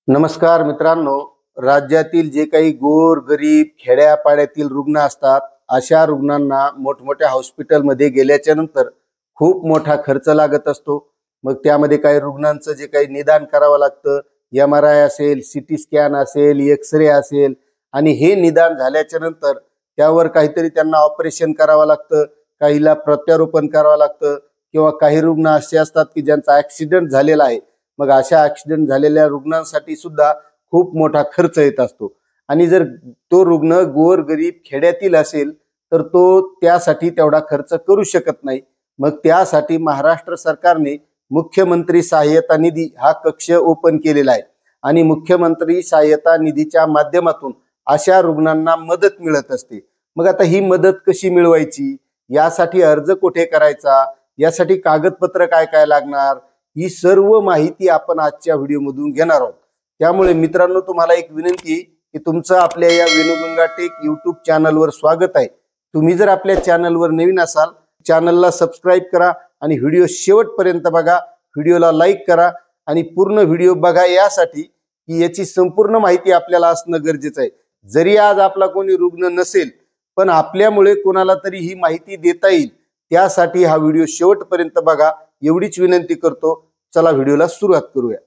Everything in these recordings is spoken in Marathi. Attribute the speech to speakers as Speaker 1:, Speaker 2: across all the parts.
Speaker 1: नमस्कार मित्रांनो. राज्यातील जे काही गोर गरीब खेड्यापाड्यातील रुग्ण असतात अशा रुग्णांना मोठमोठ्या हॉस्पिटलमध्ये गेल्याच्या नंतर खूप मोठा खर्च लागत असतो. मग त्यामध्ये काही रुग्णांचं जे काही निदान करावं लागतं, MRI असेल, CT स्कॅन असेल, एक्सरे असेल, आणि हे निदान झाल्याच्या नंतर त्यावर काहीतरी त्यांना ऑपरेशन करावं लागतं, काहीला प्रत्यारोपण करावं लागतं, किंवा काही रुग्ण असे असतात की ज्यांचा ऍक्सिडेंट झालेला आहे. मग अशा ऍक्सिडेंट झालेल्या रुग्णांसाठी सुद्धा खूप मोठा खर्च येत असतो. आणि जर तो रुग्ण गोरगरीब खेड्यातील असेल तर तो त्यासाठी तेवढा खर्च करू शकत नाही. मग त्यासाठी महाराष्ट्र सरकारने मुख्यमंत्री सहाय्यता निधी हा कक्ष ओपन केलेला आहे. आणि मुख्यमंत्री सहाय्यता निधीच्या माध्यमातून अशा रुग्णांना मदत मिळत असते. मग आता ही मदत कशी मिळवायची, यासाठी अर्ज कुठे करायचा, यासाठी कागदपत्र काय काय लागणार, ही सर्व माहिती आपण आजच्या व्हिडिओमधून घेणार आहोत. त्यामुळे मित्रांनो, तुम्हाला एक विनंती की तुमचं आपल्या या वेणुगंगा टेक यूट्यूब चॅनलवर स्वागत आहे. तुम्ही जर आपल्या चॅनलवर नवीन असाल, चॅनलला सबस्क्राईब करा आणि व्हिडिओ शेवटपर्यंत बघा. व्हिडिओला लाईक करा आणि पूर्ण व्हिडिओ बघा, यासाठी की याची संपूर्ण माहिती आपल्याला असणं गरजेचं आहे. जरी आज आपला कोणी रुग्ण नसेल, पण आपल्यामुळे कोणाला तरी ही माहिती देता येईल, त्यासाठी हा व्हिडिओ शेवटपर्यंत बघा, एवढीच विनंती करतो. चला व्हिडिओला सुरुवात करूया.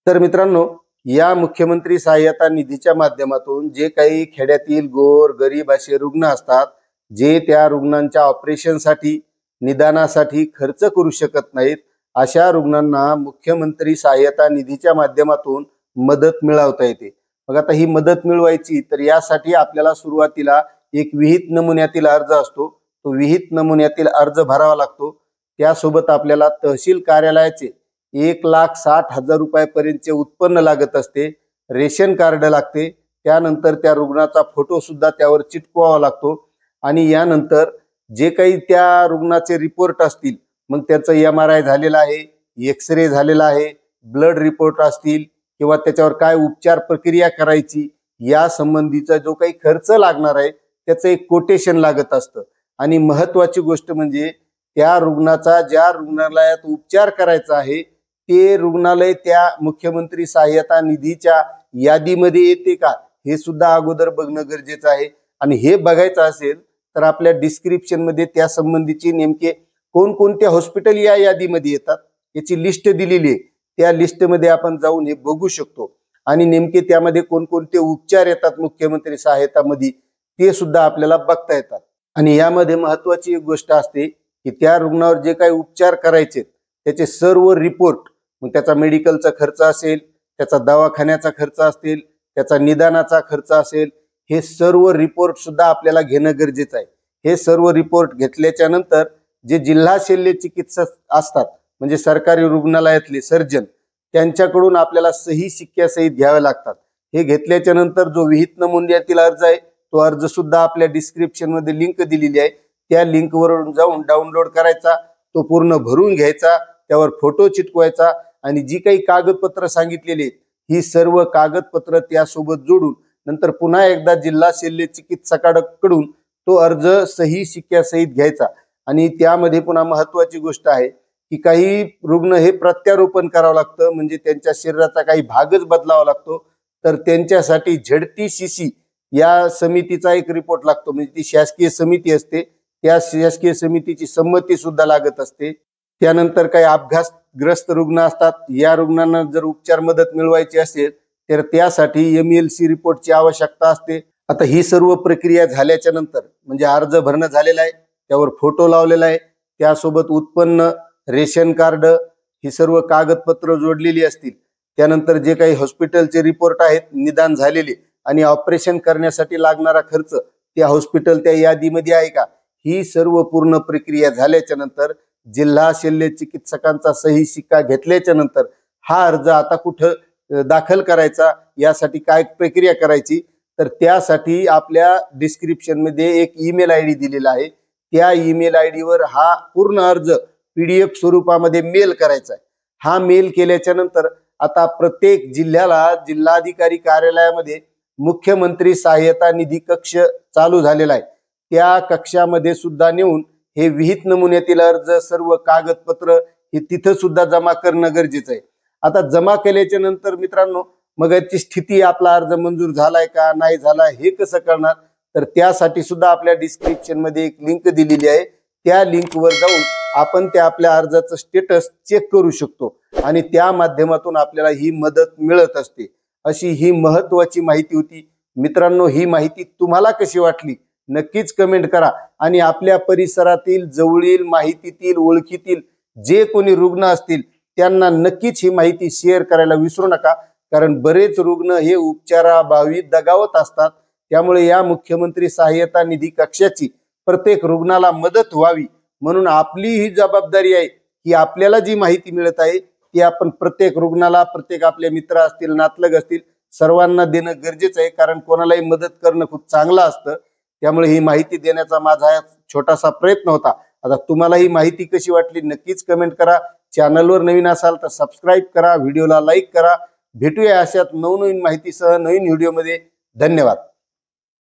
Speaker 1: तर मित्रांनो, या मुख्यमंत्री सहाय्यता निधीच्या माध्यमातून जे काही खेड्यातील गोर गरीब असे रुग्ण असतात, जे त्या रुग्णांच्या ऑपरेशनसाठी निदानासाठी खर्च करू शकत नाहीत, अशा रुग्णांना मुख्यमंत्री सहाय्यता निधीच्या माध्यमातून मदत मिळवता येते. मग आता ही मदत मिळवायची तर यासाठी आपल्याला सुरुवातीला एक विहित नमुन्यातील अर्ज असतो, तो विहित नमुन्यातील अर्ज भरावा लागतो. त्यासोबत आपल्याला तहसील कार्यालयाचे 1,60,000 रुपयापर्यंतचे उत्पन्न लागत असते, रेशन कार्ड लागते, त्यानंतर त्या रुग्णाचा फोटो सुद्धा त्यावर चिटकवावा लागतो. आणि यानंतर जे काही त्या रुग्णाचे रिपोर्ट असतील, मग त्याचं MRI झालेला आहे, एक्सरे झालेला आहे, ब्लड रिपोर्ट असतील, किंवा त्याच्यावर काय उपचार प्रक्रिया करायची, या संबंधीचा जो काही खर्च लागणार आहे त्याचं एक कोटेशन लागत असतं. आणि महत्वाची गोष्ट म्हणजे त्या रुग्णाचा ज्या रुग्णालयात उपचार करायचा आहे ते रुग्णालय त्या मुख्यमंत्री सहाय्यता निधीच्या यादीमध्ये येते का, हे सुद्धा अगोदर बघणं गरजेचं आहे. आणि हे बघायचं असेल तर आपल्या डिस्क्रिप्शन मध्ये त्या संबंधीची नेमके कोणकोणते हॉस्पिटल या यादीमध्ये येतात याची लिस्ट दिलेली आहे. त्या लिस्टमध्ये आपण जाऊन हे बघू शकतो. आणि नेमके त्यामध्ये कोणकोणते उपचार येतात मुख्यमंत्री सहाय्यता मध्ये, ते सुद्धा आपल्याला बघता येतात. आणि यामध्ये महत्वाची एक गोष्ट असते की त्या रुग्णावर जे काही उपचार करायचे त्याचे सर्व रिपोर्ट, मग त्याचा मेडिकलचा खर्च असेल, त्याचा दवाखान्याचा खर्च असेल, त्याचा निदानाचा खर्च असेल, हे सर्व रिपोर्ट सुद्धा आपल्याला घेणं गरजेचं आहे. हे सर्व रिपोर्ट घेतल्याच्या नंतर जे जिल्हा शल्य चिकित्सक असतात, म्हणजे सरकारी रुग्णालयातले सर्जन, त्यांच्याकडून आपल्याला सही शिक्क्यासहित घ्यावे लागतात. हे घेतल्याच्या नंतर जो विहित नमुन्यातील अर्ज आहे तो अर्ज सुद्धा आपल्या डिस्क्रिप्शन मध्ये लिंक दिलेली आहे, त्या लिंक वरून जाऊन डाउनलोड करायचा, तो पूर्ण भरून घ्यायचा, त्यावर फोटो चिटकवायचा, आणि जी काही कागदपत्र सांगितलेली ही सर्व कागदपत्र त्यासोबत जोडून नंतर पुन्हा एकदा जिल्हा शल्य चिकित्सकाकडून तो अर्ज सही शिक्क्यासहित घ्यायचा. आणि त्यामध्ये पुन्हा महत्वाची गोष्ट आहे की काही रुग्ण हे प्रत्यारोपण करावं लागतं, म्हणजे त्यांच्या शरीराचा काही भागच बदलावा लागतो. तर त्यांच्यासाठी ZTCC या समितीचा एक रिपोर्ट लागतो, म्हणजे ती शासकीय समिती असते, त्या शासकीय समितीची संमती सुद्धा लागत असते. त्यानंतर काही अपघातग्रस्त रुग्ण असतात, या रुग्णांना जर उपचार मदत मिळवायची असेल तर त्यासाठी MLC रिपोर्टची आवश्यकता असते. आता ही सर्व प्रक्रिया झाल्याच्या नंतर, म्हणजे अर्ज भरणं झालेला आहे, त्यावर फोटो लावलेला आहे, त्यासोबत उत्पन्न, रेशन कार्ड, ही सर्व कागदपत्र जोडलेली असतील. त्यानंतर जे काही हॉस्पिटलचे रिपोर्ट आहेत निदान झालेले आणि ऑपरेशन करण्यासाठी लागणारा खर्च त्या हॉस्पिटल त्या यादीमध्ये आहे का, ही सर्व पूर्ण प्रक्रिया झाल्याच्या नंतर जिल्हा शल्य चिकित्सकांचा सही शिक्का घेतल्याच्या नंतर हा अर्ज आता कुठं दाखल करायचा, यासाठी काय प्रक्रिया करायची, तर त्यासाठी आपल्या डिस्क्रिप्शन मध्ये एक ईमेल ID दिलेला आहे. त्या ईमेल ID वर हा पूर्ण अर्ज PDF स्वरूपामध्ये मेल करायचा आहे. हा मेल केल्याच्या नंतर आता प्रत्येक जिल्ह्याला जिल्हाधिकारी कार्यालयामध्ये मुख्यमंत्री सहाय्यता निधी कक्ष चालू झालेला आहे. त्या कक्षामध्ये सुद्धा नेऊन हे विहित नमुन्यातील अर्ज, सर्व कागदपत्र हे तिथं सुद्धा जमा करणं गरजेचं आहे. आता जमा केल्याच्या नंतर मित्रांनो, मग याची स्थिती, आपला अर्ज मंजूर झालाय का नाही झाला हे कसं कळणार? तर त्यासाठी सुद्धा आपल्या डिस्क्रिप्शन मध्ये एक लिंक दिलेली आहे. त्या लिंकवर जाऊन आपण त्या आपल्या अर्जाचं स्टेटस चेक करू शकतो आणि त्या माध्यमातून आपल्याला ही मदत मिळत असते. अशी ही महत्वाची माहिती होती. मित्रांनो, ही माहिती तुम्हाला कशी वाटली नक्कीच कमेंट करा आणि आपल्या परिसरातील, जवळील, माहितीतील, ओळखीतील जे कोणी रुग्ण असतील त्यांना नक्कीच ही माहिती शेअर करायला विसरू नका. कारण बरेच रुग्ण हे उपचाराभावी दगावत असतात. त्यामुळे या मुख्यमंत्री सहाय्यता निधी कक्षाची प्रत्येक रुग्णाला मदत व्हावी म्हणून आपली ही जबाबदारी आहे की आपल्याला जी माहिती मिळत आहे ती आपण प्रत्येक रुग्णाला, प्रत्येक आपले मित्र असतील, नातलग असतील, सर्वांना देणं गरजेचं आहे. कारण कोणालाही मदत करणं खूप चांगलं असतं. त्यामुळे ही माहिती देण्याचा माझा छोटासा प्रयत्न होता. आता तुम्हाला ही माहिती कशी वाटली नक्कीच कमेंट करा. चॅनलवर नवीन असाल तर सबस्क्राईब करा, व्हिडिओला लाईक करा. भेटूया अशाच नवनवीन माहितीसह नवीन व्हिडिओमध्ये. धन्यवाद.